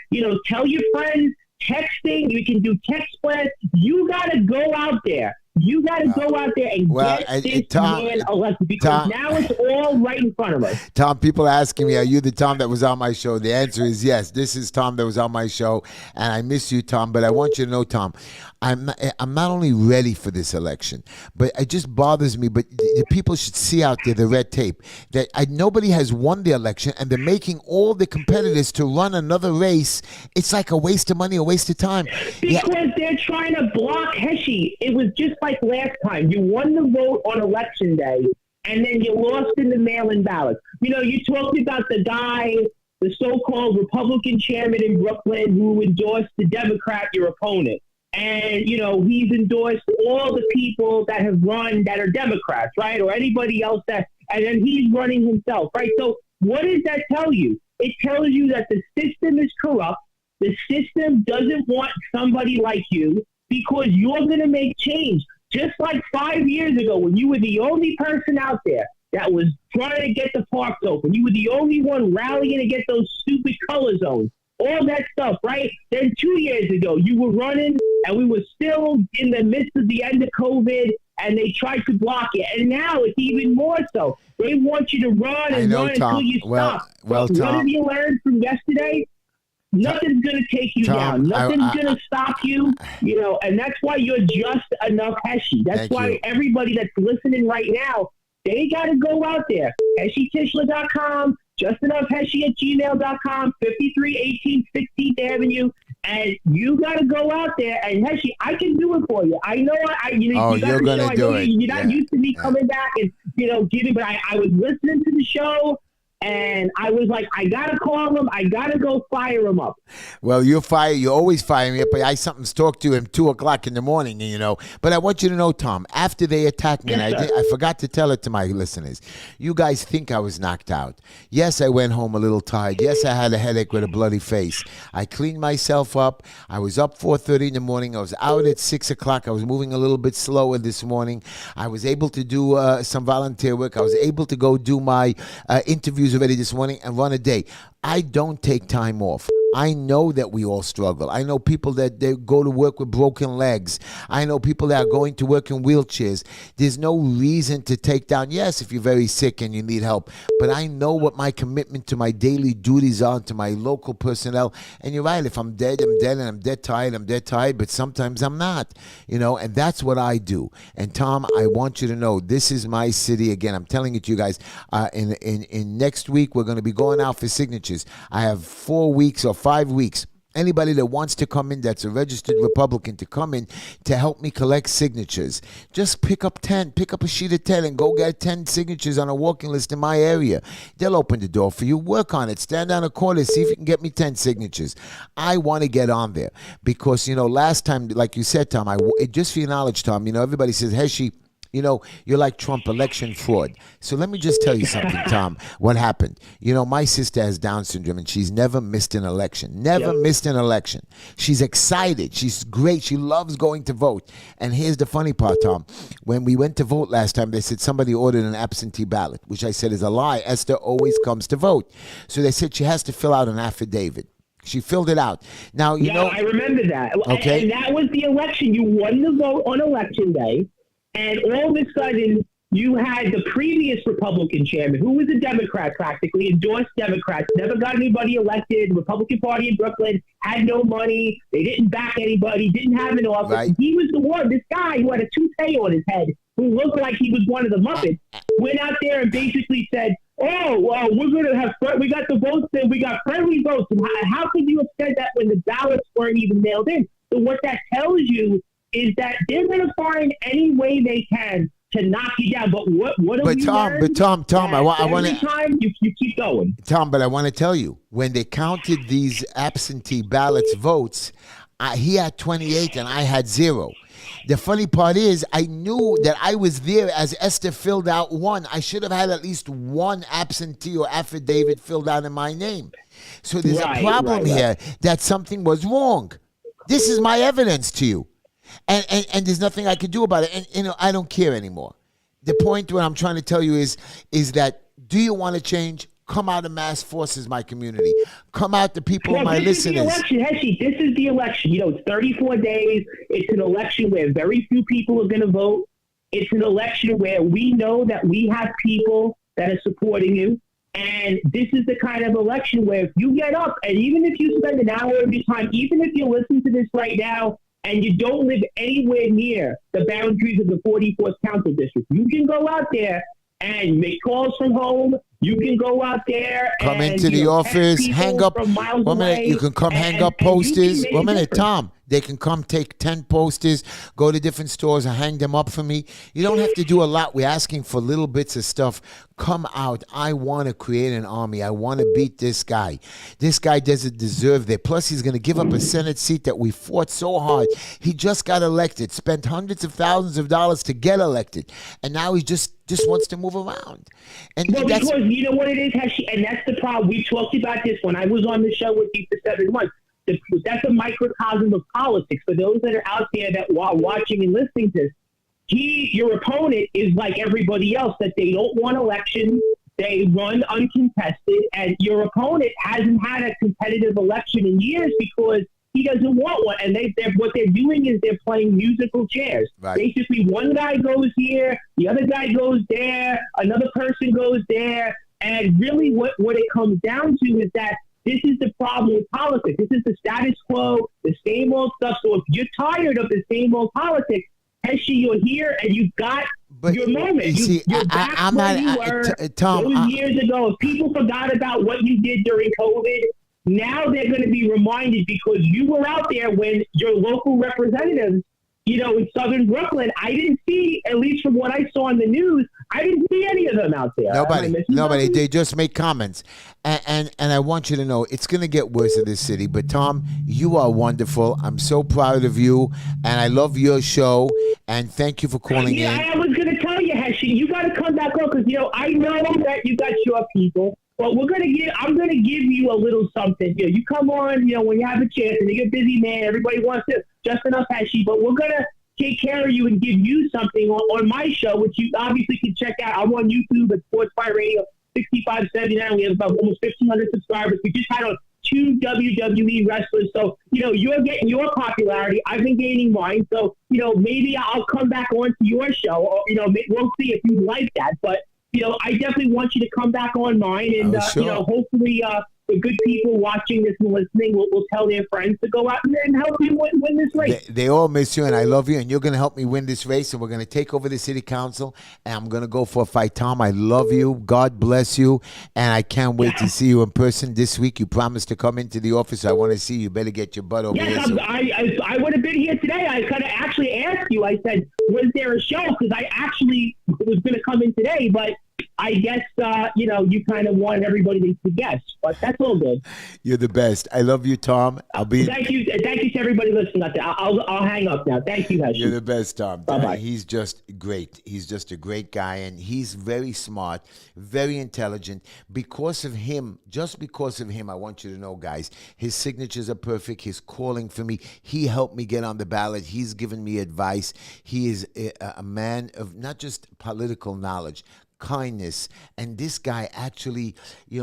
S3: tell your friends, texting. You can do text blast. You got to go out there. You got to go out there and get this man elected because now it's all right in front of us.
S2: Tom, people are asking me, are you the Tom that was on my show? The answer is yes. This is Tom that was on my show, and I miss you, Tom. But I want you to know, Tom, I'm not only ready for this election, but it just bothers me. But the people should see out there the red tape that nobody has won the election, and they're making all the competitors to run another race. It's like a waste of money, a waste of time.
S3: Because they're trying to block Heshy. It was just like last time. You won the vote on election day, and then you lost in the mail-in ballots. You talked about the guy, the so-called Republican chairman in Brooklyn who endorsed the Democrat, your opponent. And, he's endorsed all the people that have run that are Democrats, right? Or anybody else and then he's running himself, right? So what does that tell you? It tells you that the system is corrupt. The system doesn't want somebody like you because you're going to make change. Just like 5 years ago when you were the only person out there that was trying to get the parks open. You were the only one rallying to get those stupid color zones. All that stuff, right? Then 2 years ago, you were running and we were still in the midst of the end of COVID and they tried to block it. And now it's even more so. They want you to run and run
S2: Tom.
S3: until you stop.
S2: Well,
S3: Tom,
S2: Tom.
S3: what have you learned from yesterday? Nothing's going to take you
S2: Tom,
S3: down. Nothing's going to stop you, and that's why you're just enough Heshy. That's why everybody that's listening right now, they got to go out there. HeshyTishler.com, justenoughheshy@gmail.com, 5318 16th Avenue. And you got to go out there. And Heshy, I can do it for you. I know you
S2: you're going to do it.
S3: You're not used to me coming back and, giving, but I was listening to the show. And I was like, I got to call him. I got to go fire him up.
S2: Well, you always fire me up, but I something's talked to him 2 o'clock in the morning, But I want you to know, Tom, after they attacked me, and I forgot to tell it to my listeners, you guys think I was knocked out. Yes, I went home a little tired. Yes, I had a headache with a bloody face. I cleaned myself up. I was up 4:30 in the morning. I was out at 6 o'clock. I was moving a little bit slower this morning. I was able to do some volunteer work. I was able to go do my interviews already this morning and run a day. I don't take time off. I know that we all struggle. I know people that they go to work with broken legs. I know people that are going to work in wheelchairs. There's no reason to take down. Yes, if you're very sick and you need help. But I know what my commitment to my daily duties are, to my local personnel. And you're right, if I'm dead, I'm dead, and I'm dead tired, but sometimes I'm not. And that's what I do. And Tom, I want you to know, this is my city. Again, I'm telling it to you guys. In next week, we're going to be going out for signatures. I have 4 weeks or 5 weeks. Anybody that wants to come in that's a registered Republican to come in to help me collect signatures, just pick up a sheet of 10 and go get 10 signatures on a walking list in my area. They'll open the door for you. Work on it. Stand down a corner. See if you can get me 10 signatures. I want to get on there because, last time, like you said, Tom, just for your knowledge, Tom, everybody says, Heshy, you're like Trump, election fraud. So let me just tell you something, Tom, what happened. My sister has Down syndrome and she's never missed an election. Missed an election. She's excited. She's great. She loves going to vote. And here's the funny part, Tom. When we went to vote last time, they said somebody ordered an absentee ballot, which I said is a lie. Esther always comes to vote. So they said she has to fill out an affidavit. She filled it out. Now,
S3: I remember that.
S2: Okay.
S3: And that was the election. You won the vote on election day. And all of a sudden, you had the previous Republican chairman, who was a Democrat practically, endorsed Democrats, never got anybody elected. Republican Party in Brooklyn had no money. They didn't back anybody, didn't have an office. Right. He was the one, this guy who had a toupee on his head, who looked like he was one of the Muppets, went out there and basically said, we're going to have, we got the votes and we got friendly votes. And how could you have said that when the ballots weren't even mailed in? So what that tells you is that they're going to find any way they can to knock you down. But Tom, I want to. Every time you keep going.
S2: Tom, but I want to tell you, when they counted these absentee ballots votes, he had 28 and I had 0. The funny part is, I knew that I was there as Esther filled out one. I should have had at least one absentee or affidavit filled out in my name. So there's a problem here that something was wrong. This is my evidence to you. And there's nothing I could do about it. And, I don't care anymore. The point what I'm trying to tell you is that do you want to change? Come out in mass forces, my community. Come out, the people, my listeners.
S3: This is the election, Heshy. This is the election. It's 34 days. It's an election where very few people are going to vote. It's an election where we know that we have people that are supporting you. And this is the kind of election where if you get up, and even if you spend an hour of your time, even if you listen to this right now, and you don't live anywhere near the boundaries of the 44th Council District, you can go out there and make calls from home. You can go out there
S2: come
S3: and
S2: into the office, hang up.
S3: 1 minute,
S2: you can come hang up posters. 1 minute, Tom. They can come take 10 posters, go to different stores and hang them up for me. You don't have to do a lot. We're asking for little bits of stuff. Come out. I want to create an army. I want to beat this guy. This guy doesn't deserve that. Plus, he's going to give up a Senate seat that we fought so hard. He just got elected, spent hundreds of thousands of dollars to get elected, and now he just wants to move around. And
S3: well, because you know what it is, Heshy, and that's the problem. We talked about this when I was on the show with you for 7 months. That's a microcosm of politics. For those that are out there that are watching and listening to this, your opponent is like everybody else, that they don't want elections. They run uncontested, and your opponent hasn't had a competitive election in years because he doesn't want one. And what they're doing is they're playing musical chairs.
S2: Right.
S3: Basically, one guy goes here, the other guy goes there, another person goes there. And really what it comes down to is that this is the problem with politics. This is the status quo, the same old stuff. So if you're tired of the same old politics, Heshy, you're here and you've got your moment. You're back
S2: I'm
S3: where
S2: not,
S3: you were
S2: Tom,
S3: those years ago. If people forgot about what you did during COVID, now they're going to be reminded because you were out there when your local representatives, in southern Brooklyn, I didn't see, at least from what I saw in the news, I didn't see any of them out there.
S2: Nobody. They just make comments. And I want you to know, it's going to get worse in this city. But, Tom, you are wonderful. I'm so proud of you. And I love your show. And thank you for calling in.
S3: I was going to tell you, Heshy, you got to come back on because, I know that you got your people. But I'm going to give you a little something. You come on, when you have a chance and you're a busy man, everybody wants to just enough Heshy, but we're going to take care of you and give you something on my show, which you obviously can check out. I'm on YouTube at Sports Fire Radio 6579. We have about almost 1,500 subscribers. We just had on 2 WWE wrestlers. So, you're getting your popularity. I've been gaining mine. So, maybe I'll come back on to your show. Or, we'll see if you like that. But, I definitely want you to come back on mine. And,
S2: sure.
S3: hopefully the good people watching this and listening will tell their friends to go out and help you win this race.
S2: They all miss you, and I love you, and you're going to help me win this race, and we're going to take over the city council, and I'm going to go for a fight. Tom, I love you. God bless you, and I can't wait to see you in person this week. You promised to come into the office. I want to see you. You better get your butt over here.
S3: Yes, I would have been here today. I could have actually asked you. I said, was there a show? Because I actually was going to come in today, but I guess, you kind of wanted everybody to guess, but that's all good.
S2: You're the best. I love you, Tom.
S3: Thank you to everybody listening out there. I'll hang up now. Thank you, Heshy.
S2: You're the best, Tom.
S3: Bye-bye.
S2: He's just great. He's just a great guy, and he's very smart, very intelligent. Because of him, just because of him, I want you to know, guys, his signatures are perfect. His calling for me. He helped me get on the ballot. He's given me advice. He is a man of not just political knowledge, kindness. And this guy actually,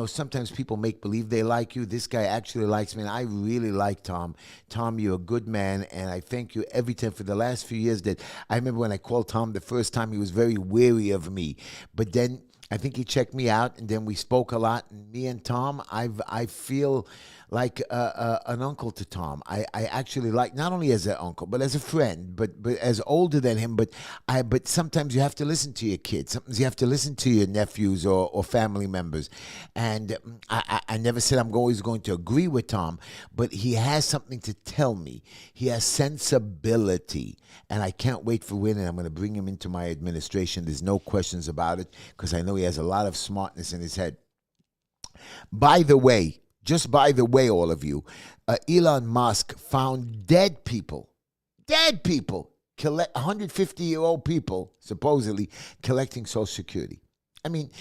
S2: sometimes people make believe they like you. This guy actually likes me, and I really like Tom. Tom, you're a good man, and I thank you every time for the last few years. That I remember when I called Tom the first time, he was very wary of me, but then I think he checked me out, and then we spoke a lot. And me and Tom, I feel like an uncle to Tom. I actually like, not only as an uncle, but as a friend, but as older than him. But sometimes you have to listen to your kids. Sometimes you have to listen to your nephews or family members. And I never said I'm always going to agree with Tom, but he has something to tell me. He has sensibility, and I can't wait for winning. I'm going to bring him into my administration. There's no questions about it, because I know he has a lot of smartness in his head. By the way, just by the way, all of you, Elon Musk found dead people, 150-year-old people, supposedly, collecting Social Security. I mean,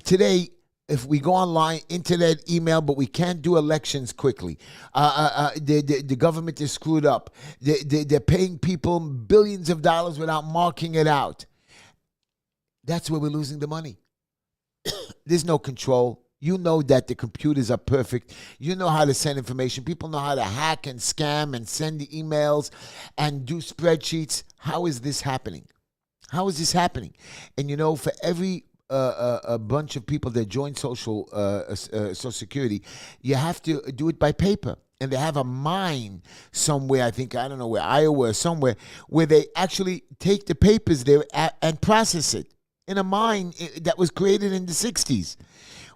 S2: today, if we go online, internet, email, but we can't do elections quickly. The government is screwed up. They're paying people billions of dollars without marking it out. That's where we're losing the money. There's no control. You know that the computers are perfect. You know how to send information. People know how to hack and scam and send the emails and do spreadsheets. How is this happening? How is this happening? And for every a bunch of people that join Social Security, you have to do it by paper. And they have a mine somewhere, I don't know where, Iowa or somewhere, where they actually take the papers there and process it in a mine that was created in the 60s.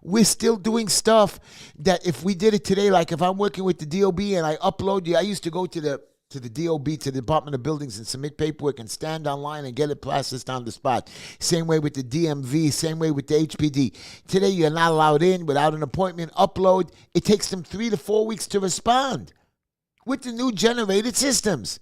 S2: We're still doing stuff that if we did it today, like if I'm working with the DOB and I upload you, I used to go to to the DOB, to the Department of Buildings, and submit paperwork and stand online and get it processed on the spot. Same way with the DMV, same way with the HPD. Today, you're not allowed in without an appointment. Upload. It takes them 3 to 4 weeks to respond with the new generated systems.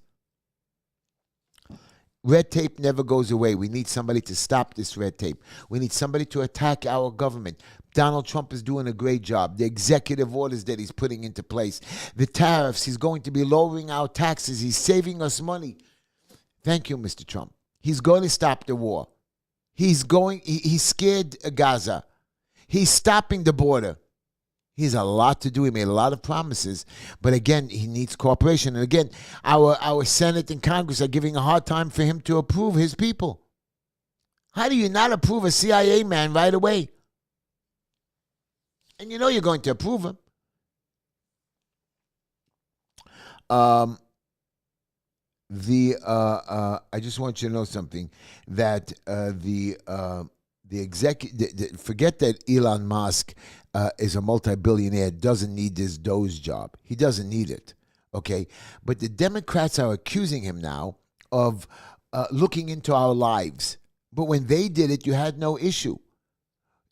S2: Red tape never goes away. We need somebody to stop this red tape. We need somebody to attack our government. Donald Trump is doing a great job. The executive orders that he's putting into place, the tariffs, he's going to be lowering our taxes. He's saving us money. Thank you, Mr. Trump. He's going to stop the war. He's scared Gaza. He's stopping the border. He has a lot to do. He made a lot of promises. But again, he needs cooperation. And again, our Senate and Congress are giving a hard time for him to approve his people. How do you not approve a CIA man right away? And you know you're going to approve him. I just want you to know something, that the executive, forget that Elon Musk is a multi-billionaire, doesn't need this Doge job. He doesn't need it, okay? But the Democrats are accusing him now of looking into our lives. But when they did it, you had no issue.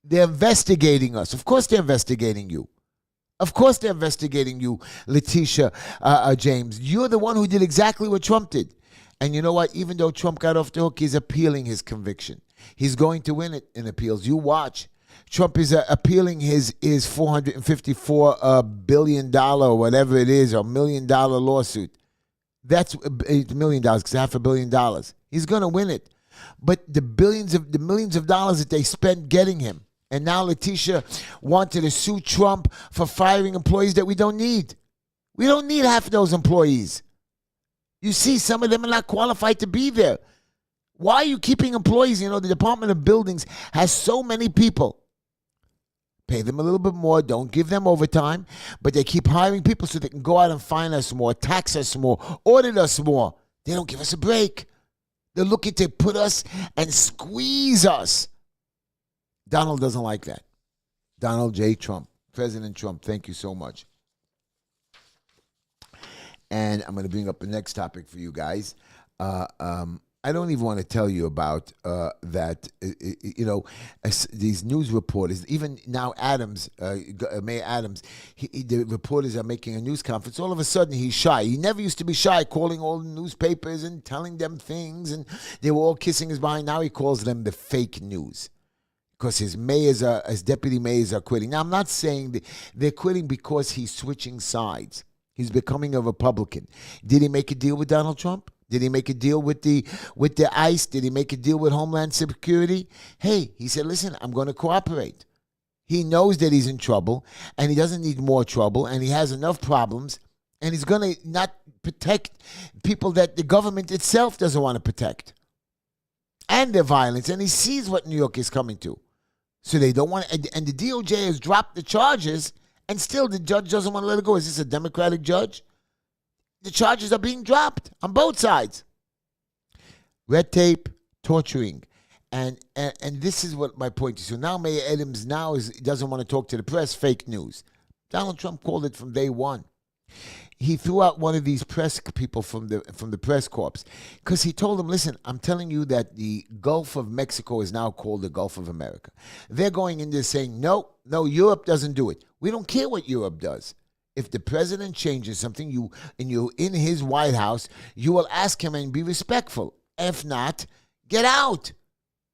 S2: They're investigating us. Of course they're investigating you. Of course they're investigating you, Letitia James. You're the one who did exactly what Trump did. And you know what? Even though Trump got off the hook, he's appealing his conviction. He's going to win it in appeals. You watch. Trump is appealing his $454 billion or whatever it is, or $1 million lawsuit. That's $1 million, because $500 million. He's going to win it. But the millions of dollars that they spent getting him, and now Letitia wanted to sue Trump for firing employees that we don't need. We don't need half of those employees. You see, some of them are not qualified to be there. Why are you keeping employees? You know, the Department of Buildings has so many people. Pay them a little bit more. Don't give them overtime. But they keep hiring people so they can go out and fine us more, tax us more, audit us more. They don't give us a break. They're looking to put us and squeeze us. Donald doesn't like that. Donald J. Trump. President Trump, thank you so much. And I'm going to bring up the next topic for you guys. I don't even want to tell you about that. These news reporters, even now Adams, Mayor Adams, the reporters are making a news conference. All of a sudden, he's shy. He never used to be shy, calling all the newspapers and telling them things, and they were all kissing his behind. Now he calls them the fake news, because his deputy mayors are quitting. Now, I'm not saying they're quitting because he's switching sides. He's becoming a Republican. Did he make a deal with Donald Trump? Did he make a deal with the ICE? Did he make a deal with Homeland Security? Hey, he said, listen, I'm going to cooperate. He knows that he's in trouble, and he doesn't need more trouble, and he has enough problems, and he's going to not protect people that the government itself doesn't want to protect, and their violence, and he sees what New York is coming to. So they don't want to, and the DOJ has dropped the charges, and still the judge doesn't want to let it go. Is this a Democratic judge? The charges are being dropped on both sides. Red tape, torturing. And this is what my point is. So now Mayor Adams doesn't want to talk to the press, fake news. Donald Trump called it from day one. He threw out one of these press people from the press corps, because he told them, listen, I'm telling you that the Gulf of Mexico is now called the Gulf of America. They're going in there saying, no, Europe doesn't do it. We don't care what Europe does. If the president changes something, you're in his White House, you will ask him and be respectful. If not, get out.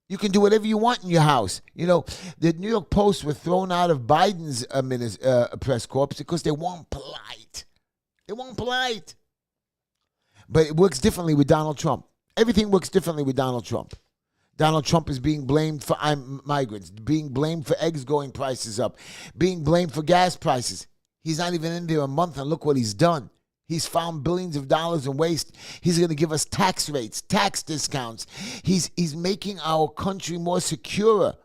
S2: You can do whatever you want in your house. You know, the New York Post were thrown out of Biden's press corps because they weren't polite. They weren't polite. But it works differently with Donald Trump. Everything works differently with Donald Trump. Donald Trump is being blamed for migrants, being blamed for eggs going prices up, being blamed for gas prices. He's not even in there a month, and look what he's done. He's found billions of dollars in waste. He's going to give us tax rates, tax discounts. He's making our country more secure.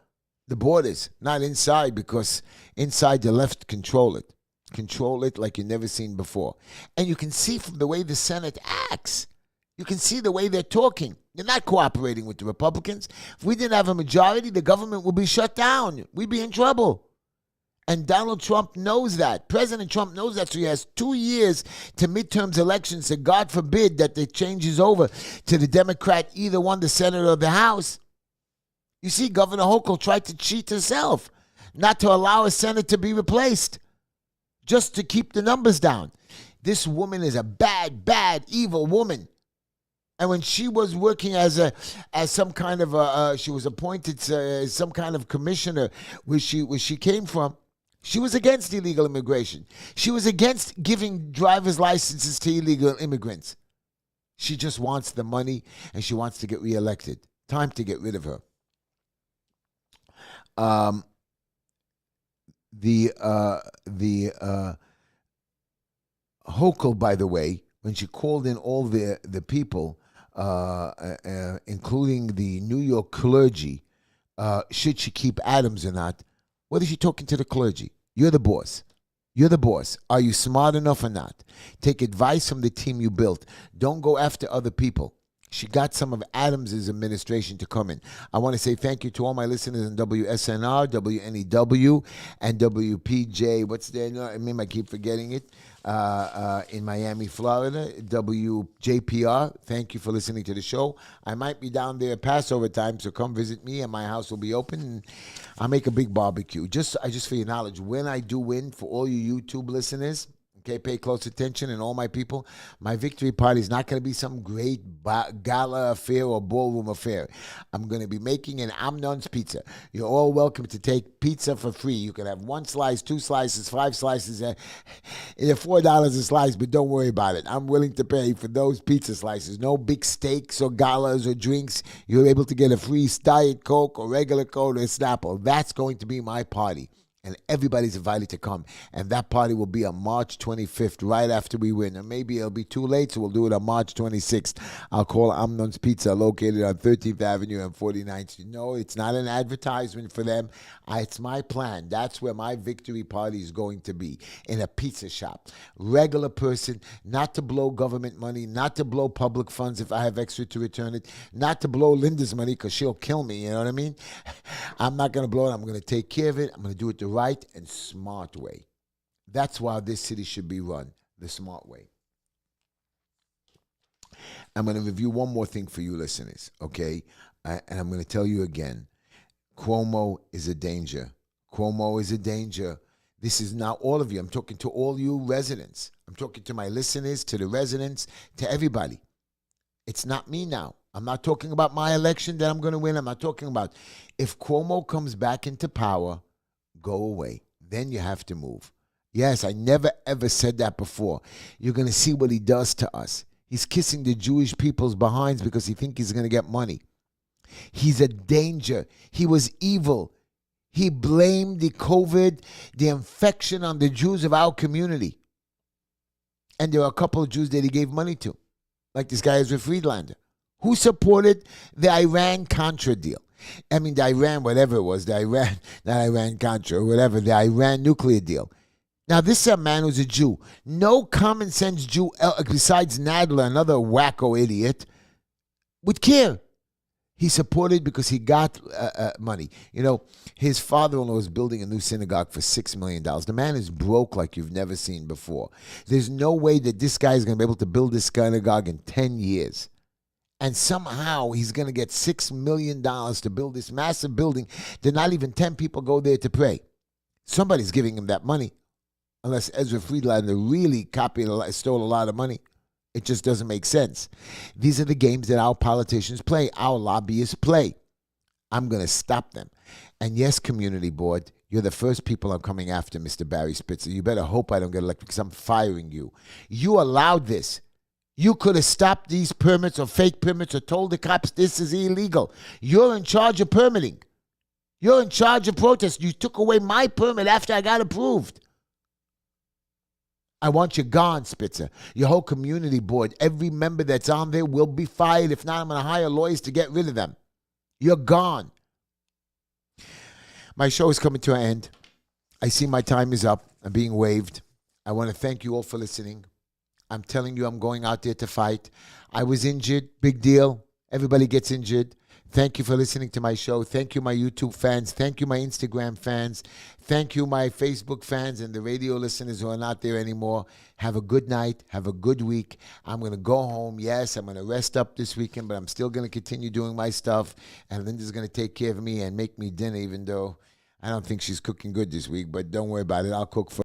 S2: The borders, not inside, because inside the left control it. Control it like you've never seen before. And you can see from the way the Senate acts, you can see the way they're talking. They're not cooperating with the Republicans. If we didn't have a majority, the government would be shut down. We'd be in trouble. And Donald Trump knows that. President Trump knows that. So he has 2 years to midterms elections. So God forbid that the changes over to the Democrat, either won the Senate or the House. You see, Governor Hochul tried to cheat herself, not to allow a Senate to be replaced, just to keep the numbers down. This woman is a bad, bad, evil woman. And when she was working as some kind of she was appointed some kind of commissioner where she came from, she was against illegal immigration. She was against giving driver's licenses to illegal immigrants. She just wants the money and she wants to get reelected. Time to get rid of her. Hochul, by the way, when she called in all the people, including the New York clergy, should she keep Adams or not? What is she talking to the clergy? You're the boss. You're the boss. Are you smart enough or not? Take advice from the team you built. Don't go after other people. She got some of Adams' administration to come in. I want to say thank you to all my listeners in WSNR, WNEW, and WPJ. What's their name? I keep forgetting it. In Miami, Florida, WJPR. Thank you for listening to the show. I might be down there Passover time, so come visit me, and my house will be open. And I'll make a big barbecue. Just for your knowledge, when I do win, for all you YouTube listeners, okay, pay close attention, and all my people, my victory party is not going to be some great gala affair or ballroom affair. I'm going to be making an Amnon's pizza. You're all welcome to take pizza for free. You can have 1 slice, 2 slices, 5 slices. They're $4 a slice, but don't worry about it. I'm willing to pay for those pizza slices. No big steaks or galas or drinks. You're able to get a free Diet Coke or regular Coke or Snapple. That's going to be my party. And everybody's invited to come. And that party will be on March 25th, right after we win. And maybe it'll be too late, so we'll do it on March 26th. I'll call Amnon's Pizza, located on 13th Avenue and 49th Street. No, it's not an advertisement for them. It's my plan. That's where my victory party is going to be, in a pizza shop. Regular person, not to blow government money, not to blow public funds if I have extra to return it, not to blow Linda's money because she'll kill me, you know what I mean? I'm not going to blow it. I'm going to take care of it. I'm going to do it the right and smart way. That's why this city should be run the smart way. I'm going to review one more thing for you listeners, okay? And I'm going to tell you again, Cuomo is a danger. Cuomo is a danger. This is not all of you. I'm talking to all you residents. I'm talking to my listeners, to the residents, to everybody. It's not me now. I'm not talking about my election that I'm going to win. I'm not talking about if Cuomo comes back into power, go away. Then you have to move. Yes, I never ever said that before. You're going to see what he does to us. He's kissing the Jewish people's behinds because he thinks he's going to get money. He's a danger. He was evil. He blamed the COVID, the infection, on the Jews of our community. And there are a couple of Jews that he gave money to, like this guy Ezra Friedlander, who supported the Iran-Contra deal. I mean, the Iran, whatever it was, the Iran-Contra, or whatever, the Iran nuclear deal. Now, this is a man who's a Jew. No common sense Jew, besides Nadler, another wacko idiot, would care. He supported because he got money. You know, his father-in-law is building a new synagogue for $6 million. The man is broke like you've never seen before. There's no way that this guy is going to be able to build this synagogue in 10 years. And somehow he's going to get $6 million to build this massive building that not even 10 people go there to pray. Somebody's giving him that money. Unless Ezra Friedlander really stole a lot of money. It just doesn't make sense. These are the games that our politicians play, our lobbyists play. I'm going to stop them. And yes, community board, you're the first people I'm coming after, Mr. Barry Spitzer. You better hope I don't get elected because I'm firing you. You allowed this. You could have stopped these permits or fake permits or told the cops this is illegal. You're in charge of permitting. You're in charge of protest. You took away my permit after I got approved. I want you gone, Spitzer. Your whole community board, every member that's on there will be fired. If not, I'm going to hire lawyers to get rid of them. You're gone. My show is coming to an end. I see my time is up. I'm being waived. I want to thank you all for listening. I'm telling you, I'm going out there to fight. I was injured. Big deal. Everybody gets injured. Thank you for listening to my show. Thank you, my YouTube fans. Thank you, my Instagram fans. Thank you, my Facebook fans and the radio listeners who are not there anymore. Have a good night. Have a good week. I'm going to go home. Yes, I'm going to rest up this weekend, but I'm still going to continue doing my stuff. And Linda's going to take care of me and make me dinner, even though I don't think she's cooking good this week. But don't worry about it. I'll cook for